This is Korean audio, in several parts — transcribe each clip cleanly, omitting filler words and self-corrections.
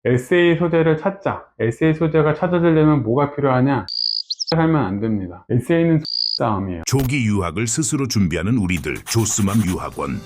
에세이 소재를 찾자. 에세이 소재가 찾아지려면 뭐가 필요하냐? 하면 안 됩니다. 에세이는 싸움이에요. 조기 유학을 스스로 준비하는 우리들 조스맘 유학원.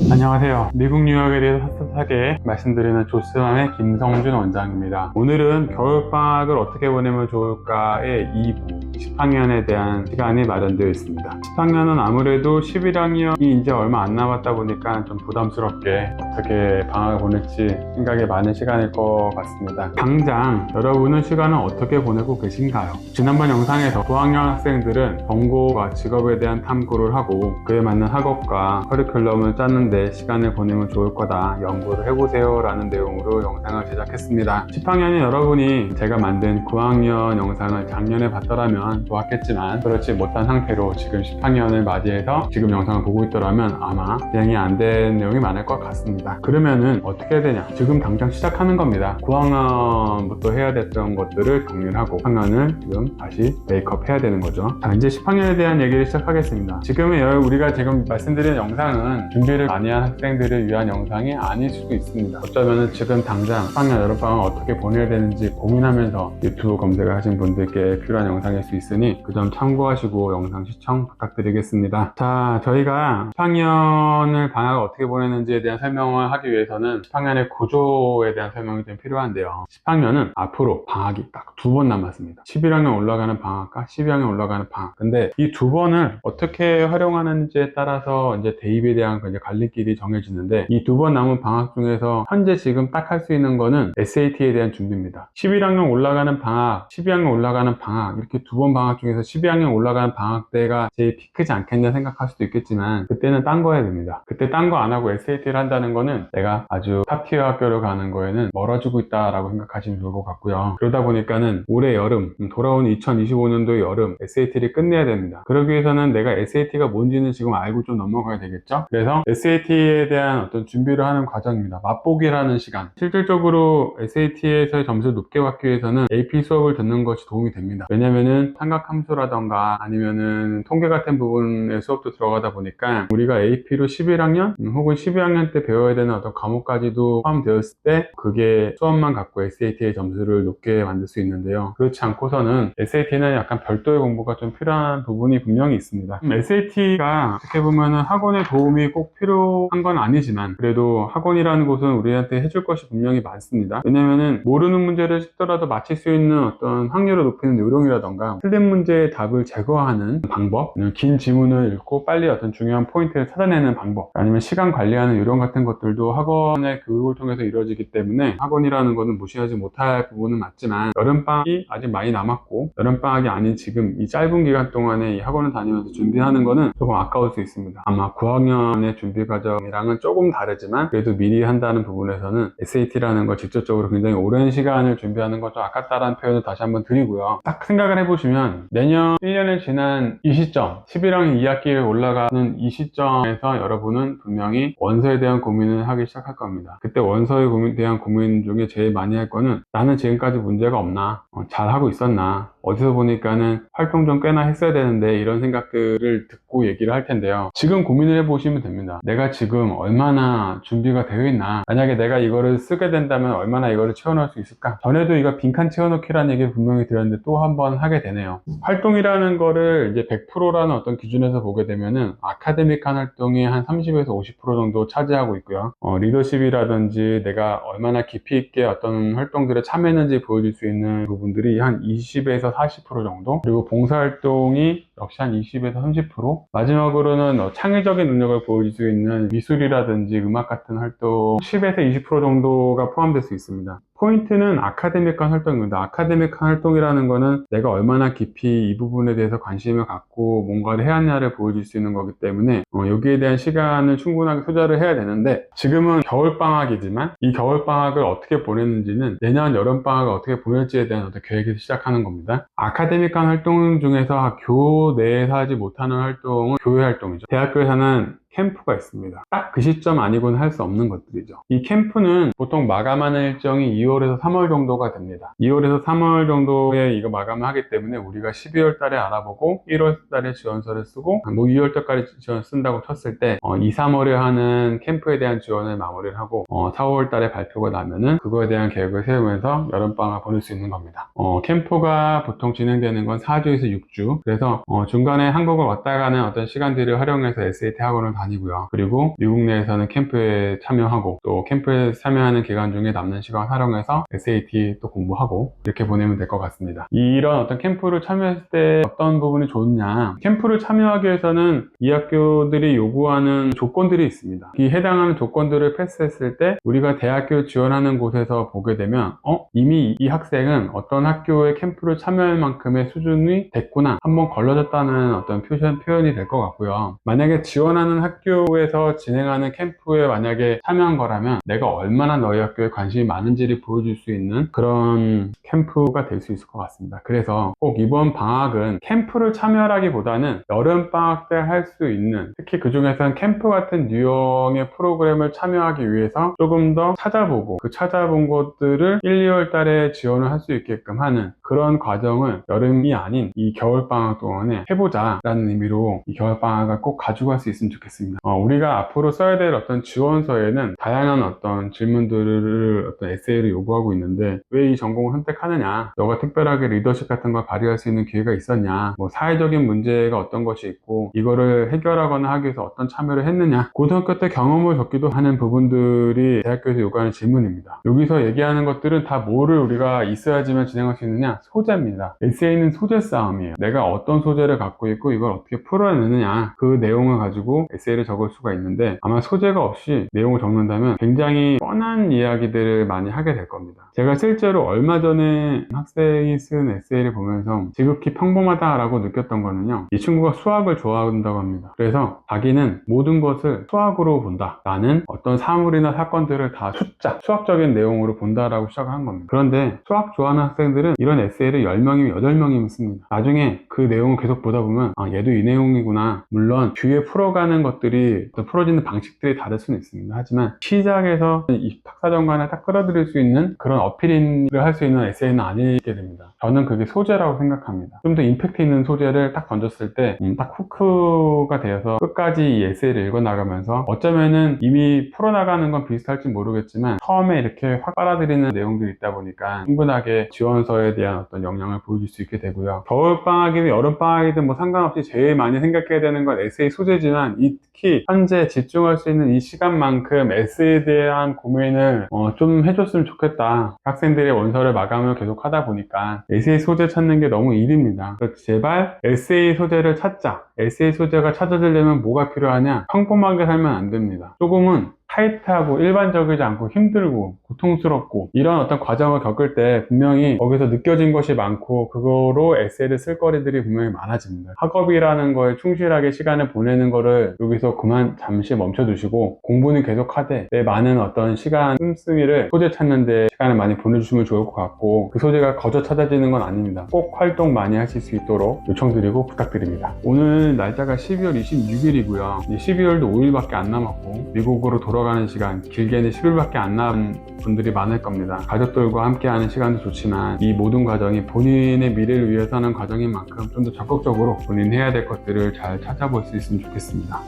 안녕하세요. 미국 유학에 대해서 샅샅하게 말씀드리는 조스맘의 김성준 원장입니다. 오늘은 겨울방학을 어떻게 보내면 좋을까의 2부 10학년에 대한 시간이 마련되어 있습니다. 10학년은 아무래도 11학년이 이제 얼마 안 남았다 보니까 좀 부담스럽게 어떻게 방학을 보낼지 생각이 많은 시간일 것 같습니다. 당장 여러분은 시간을 어떻게 보내고 계신가요? 지난번 영상에서 고학년 학생들은 전공과 직업에 대한 탐구를 하고 그에 맞는 학업과 커리큘럼을 짜는 데 시간을 보내면 좋을 거다, 연구를 해보세요 라는 내용으로 영상을 제작했습니다. 10학년인 여러분이 제가 만든 9학년 영상을 작년에 봤더라면 좋았겠지만 그렇지 못한 상태로 지금 10학년을 맞이해서 지금 영상을 보고 있더라면 아마 진행이 안 된 내용이 많을 것 같습니다. 그러면은 어떻게 해야 되냐? 지금 당장 시작하는 겁니다. 9학년부터 해야 됐던 것들을 정리를 하고 10학년을 지금 다시 메이크업 해야 되는 거죠. 자, 이제 10학년에 대한 얘기를 시작하겠습니다. 지금의 우리가 지금 말씀드린 영상은 준비를 많이 한 학생들을 위한 영상이 아닐 수도 있습니다. 어쩌면 지금 당장 10학년 여름방학을 어떻게 보내야 되는지 고민하면서 유튜브 검색을 하신 분들께 필요한 영상일 수 있으니 그 점 참고하시고 영상 시청 부탁드리겠습니다. 자, 저희가 10학년을 방학을 어떻게 보내는지에 대한 설명을 하기 위해서는 10학년의 구조에 대한 설명이 좀 필요한데요. 10학년은 앞으로 방학이 딱 2번 남았습니다. 11학년 올라가는 방학과 12학년 올라가는 방학. 근데 이 2번을 어떻게 활용하는지에 따라서 이제 대입에 대한 이제 갈림길이 정해지는데, 이 2번 남은 방학 중에서 현재 지금 딱 할 수 있는 거는 SAT에 대한 준비입니다. 11학년 올라가는 방학, 12학년 올라가는 방학, 이렇게 2번 방학 중에서 12학년 올라가는 방학 때가 제일 피크지 않겠냐 생각할 수도 있겠지만 그때는 딴 거 해야 됩니다. 그때 딴 거 안 하고 SAT를 한다는 거는 내가 아주 탑티어 학교를 가는 거에는 멀어지고 있다라고 생각하시면 좋을 것 같고요. 그러다 보니까는 올해 여름, 돌아오는 2025년도의 여름 SAT를 끝내야 됩니다. 그러기 위해서는 내가 SAT가 뭔지는 지금 알고 좀 넘어가야 되겠죠? 그래서 SAT에 대한 어떤 준비를 하는 과정입니다. 맛보기라는 시간. 실질적으로 SAT에서의 점수를 높게 받기 위해서는 AP 수업을 듣는 것이 도움이 됩니다. 왜냐면은 삼각함수라던가 아니면은 통계 같은 부분의 수업도 들어가다 보니까 우리가 AP로 11학년 혹은 12학년 때 배워야 되는 어떤 과목까지도 포함되었을 때 그게 수업만 갖고 SAT의 점수를 높게 만들 수 있는데요. 그렇지 않고서는 SAT는 약간 별도의 공부가 좀 필요한 부분이 분명히 있습니다. SAT가 어떻게 보면은 학원의 도움이 꼭 필요한 건 아니지만 그래도 학원이라는 곳은 우리한테 해줄 것이 분명히 많습니다. 왜냐면은 모르는 문제를 쉽더라도 맞힐 수 있는 어떤 확률을 높이는 요령이라던가 틀린 문제의 답을 제거하는 방법, 긴 지문을 읽고 빨리 어떤 중요한 포인트를 찾아내는 방법, 아니면 시간 관리하는 요령 같은 것들도 학원의 교육을 통해서 이루어지기 때문에 학원이라는 것은 무시하지 못할 부분은 맞지만 여름방학이 아직 많이 남았고 여름방학이 아닌 지금 이 짧은 기간 동안에 이 학원을 다니면서 준비하는 거는 조금 아까울 수 있습니다. 아마 9학년의 준비 과정이랑은 조금 다르지만 그래도 미리 한다는 부분에서는 SAT라는 걸 직접적으로 굉장히 오랜 시간을 준비하는 건 좀 아깝다라는 표현을 다시 한번 드리고요. 딱 생각을 해보시면 내년 1년을 지난 이 시점, 11학년 2학기에 올라가는 이 시점에서 여러분은 분명히 원서에 대한 고민을 하기 시작할 겁니다. 그때 원서에 대한 고민 중에 제일 많이 할 거는 나는 지금까지 문제가 없나? 잘하고 있었나? 어디서 보니까는 활동 좀 꽤나 했어야 되는데 이런 생각들을 듣고 얘기를 할 텐데요. 지금 고민을 해보시면 됩니다. 내가 지금 얼마나 준비가 되어 있나? 만약에 내가 이거를 쓰게 된다면 얼마나 이거를 채워넣을 수 있을까? 전에도 이거 빈칸 채워넣기라는 얘기를 분명히 드렸는데 또 한 번 하게 되네요. 활동이라는 거를 이제 100%라는 어떤 기준에서 보게 되면은 아카데믹한 활동이 한 30에서 50% 정도 차지하고 있고요. 리더십이라든지 내가 얼마나 깊이 있게 어떤 활동들에 참여했는지 보여줄 수 있는 부분들이 한 20에서 40% 정도, 그리고 봉사활동이 역시 한 20에서 30%, 마지막으로는 창의적인 능력을 보여줄 수 있는 미술이라든지 음악 같은 활동 10에서 20% 정도가 포함될 수 있습니다. 포인트는 아카데믹한 활동입니다. 아카데믹한 활동이라는 거는 내가 얼마나 깊이 이 부분에 대해서 관심을 갖고 뭔가를 해왔냐를 보여줄 수 있는 거기 때문에 여기에 대한 시간을 충분하게 투자를 해야 되는데, 지금은 겨울방학이지만 이 겨울방학을 어떻게 보냈는지는 내년 여름방학을 어떻게 보낼지에 대한 어떤 계획에서 시작하는 겁니다. 아카데믹한 활동 중에서 교내에서 하지 못하는 활동은 교회 활동이죠. 대학교에서는 캠프가 있습니다. 딱 그 시점 아니고는 할 수 없는 것들이죠. 이 캠프는 보통 마감하는 일정이 2월에서 3월 정도가 됩니다. 2월에서 3월 정도에 이거 마감을 하기 때문에 우리가 12월 달에 알아보고 1월 달에 지원서를 쓰고 뭐 2월 달까지 지원 쓴다고 쳤을 때 2, 3월에 하는 캠프에 대한 지원을 마무리를 하고 4월 달에 발표가 나면은 그거에 대한 계획을 세우면서 여름방학 보낼 수 있는 겁니다. 캠프가 보통 진행되는 건 4주에서 6주. 그래서 중간에 한국을 왔다 가는 어떤 시간들을 활용해서 SAT 학원을 다니고요. 그리고 미국 내에서는 캠프에 참여하고 또 캠프에 참여하는 기간 중에 남는 시간 활용해서 SAT 또 공부하고 이렇게 보내면 될 것 같습니다. 이런 어떤 캠프를 참여했을 때 어떤 부분이 좋냐, 캠프를 참여하기 위해서는 이 학교들이 요구하는 조건들이 있습니다. 이 해당하는 조건들을 패스했을 때 우리가 대학교 지원하는 곳에서 보게 되면 이미 이 학생은 어떤 학교에 캠프를 참여할 만큼의 수준이 됐구나, 한번 걸러졌다는 어떤 표현이 될 것 같고요. 만약에 지원하는 학교에서 진행하는 캠프에 만약에 참여한 거라면 내가 얼마나 너희 학교에 관심이 많은지를 보여줄 수 있는 그런 캠프가 될 수 있을 것 같습니다. 그래서 꼭 이번 방학은 캠프를 참여하기보다는 여름방학 때 할 수 있는, 특히 그 중에서는 캠프 같은 유형의 프로그램을 참여하기 위해서 조금 더 찾아보고 그 찾아본 것들을 1, 2월 달에 지원을 할 수 있게끔 하는 그런 과정을 여름이 아닌 이 겨울방학 동안에 해보자 라는 의미로 이 겨울방학을 꼭 가지고 갈 수 있으면 좋겠습니다. 우리가 앞으로 써야 될 어떤 지원서에는 다양한 어떤 질문들을 어떤 에세이를 요구하고 있는데 왜 이 전공을 선택하느냐, 너가 특별하게 리더십 같은 걸 발휘할 수 있는 기회가 있었냐, 뭐 사회적인 문제가 어떤 것이 있고 이거를 해결하거나 하기 위해서 어떤 참여를 했느냐, 고등학교 때 경험을 적기도 하는 부분들이 대학교에서 요구하는 질문입니다. 여기서 얘기하는 것들은 다 뭐를 우리가 있어야지만 진행할 수 있느냐, 소재입니다. 에세이는 소재 싸움이에요. 내가 어떤 소재를 갖고 있고 이걸 어떻게 풀어내느냐, 그 내용을 가지고 에세이를 적을 수가 있는데 아마 소재가 없이 내용을 적는다면 굉장히 뻔한 이야기들을 많이 하게 될 겁니다. 제가 실제로 얼마 전에 학생이 쓴 에세이를 보면서 지극히 평범하다라고 느꼈던 거는요, 이 친구가 수학을 좋아한다고 합니다. 그래서 자기는 모든 것을 수학으로 본다, 나는 어떤 사물이나 사건들을 다 숫자, 수학적인 내용으로 본다라고 시작을 한 겁니다. 그런데 수학 좋아하는 학생들은 이런 에세이를 10명이면 8명이면 씁니다. 나중에 그 내용을 계속 보다 보면 얘도 이 내용이구나, 물론 뒤에 풀어가는 것들이 어떤 풀어지는 방식들이 다를 수는 있습니다. 하지만 시작에서 이 탁사정관을 딱 끌어들일 수 있는 그런 어필을 할 수 있는 에세이는 아니게 됩니다. 저는 그게 소재라고 생각합니다. 좀 더 임팩트 있는 소재를 딱 던졌을 때 딱 후크가 되어서 끝까지 이 에세이를 읽어나가면서 어쩌면은 이미 풀어나가는 건 비슷할지 모르겠지만 처음에 이렇게 확 빨아들이는 내용들이 있다 보니까 충분하게 지원서에 대한 어떤 영향을 보여줄 수 있게 되고요. 겨울방학이든 여름방학이든 뭐 상관없이 제일 많이 생각해야 되는 건 에세이 소재지만 특히 현재 집중할 수 있는 이 시간만큼 에세이에 대한 고민을 좀 해줬으면 좋겠다. 학생들의 원서를 마감을 계속 하다 보니까 에세이 소재 찾는 게 너무 일입니다. 그래서 제발 에세이 소재를 찾자. 에세이 소재가 찾아지려면 뭐가 필요하냐? 평범하게 살면 안 됩니다. 조금은 타이트하고 일반적이지 않고 힘들고 고통스럽고 이런 어떤 과정을 겪을 때 분명히 거기서 느껴진 것이 많고 그거로 에세이를 쓸 거리들이 분명히 많아집니다. 학업이라는 거에 충실하게 시간을 보내는 거를 여기서 그만 잠시 멈춰두시고 공부는 계속하되 내 많은 어떤 시간 씀씀이를 소재 찾는 데 시간을 많이 보내주시면 좋을 것 같고, 그 소재가 거저 찾아지는 건 아닙니다. 꼭 활동 많이 하실 수 있도록 요청드리고 부탁드립니다. 오늘 날짜가 12월 26일이고요 12월도 5일밖에 안 남았고 미국으로 돌아가는 시간 길게는 10일밖에 안 남은 분들이 많을 겁니다. 가족들과 함께하는 시간도 좋지만 이 모든 과정이 본인의 미래를 위해서 하는 과정인 만큼 좀 더 적극적으로 본인 해야 될 것들을 잘 찾아볼 수 있으면 좋겠습니다.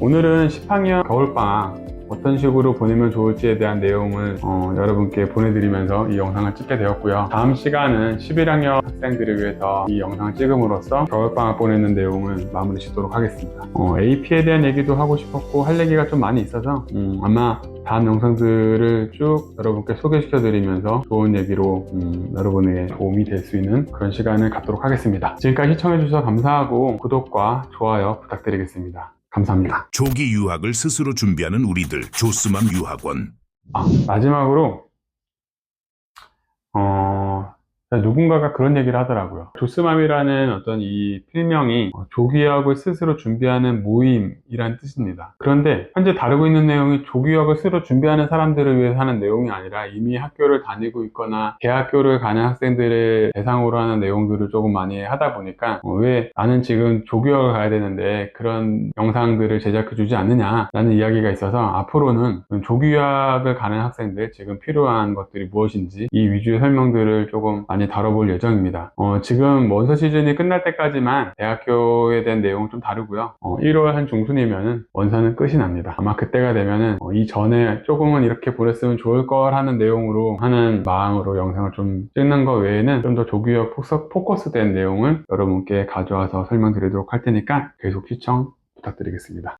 오늘은 10학년 겨울방학 어떤 식으로 보내면 좋을지에 대한 내용을 여러분께 보내드리면서 이 영상을 찍게 되었고요. 다음 시간은 11학년 학생들을 위해서 이 영상을 찍음으로써 겨울방학 보내는 내용을 마무리 짓도록 하겠습니다. AP에 대한 얘기도 하고 싶었고 할 얘기가 좀 많이 있어서 아마 다음 영상들을 쭉 여러분께 소개시켜 드리면서 좋은 얘기로 여러분에게 도움이 될 수 있는 그런 시간을 갖도록 하겠습니다. 지금까지 시청해 주셔서 감사하고 구독과 좋아요 부탁드리겠습니다. 감사합니다. 조기 유학을 스스로 준비하는 우리들 조스맘 유학원. 마지막으로 누군가가 그런 얘기를 하더라고요. 조스맘이라는 어떤 이 필명이 조기유학을 스스로 준비하는 모임이란 뜻입니다. 그런데 현재 다루고 있는 내용이 조기유학을 스스로 준비하는 사람들을 위해서 하는 내용이 아니라 이미 학교를 다니고 있거나 대학교를 가는 학생들을 대상으로 하는 내용들을 조금 많이 하다 보니까 왜 나는 지금 조기유학을 가야 되는데 그런 영상들을 제작해 주지 않느냐라는 이야기가 있어서 앞으로는 조기유학을 가는 학생들 지금 필요한 것들이 무엇인지 이 위주의 설명들을 조금 많이 다뤄볼 예정입니다. 지금 원서 시즌이 끝날 때까지만 대학교에 대한 내용을 좀 다루고요. 1월 한 중순이면은 원서는 끝이 납니다. 아마 그때가 되면은 이전에 조금은 이렇게 보냈으면 좋을 걸 하는 내용으로 하는 마음으로 영상을 좀 찍는 것 외에는 좀 더 조기유학 포커스된 내용을 여러분께 가져와서 설명드리도록 할 테니까 계속 시청 부탁드리겠습니다.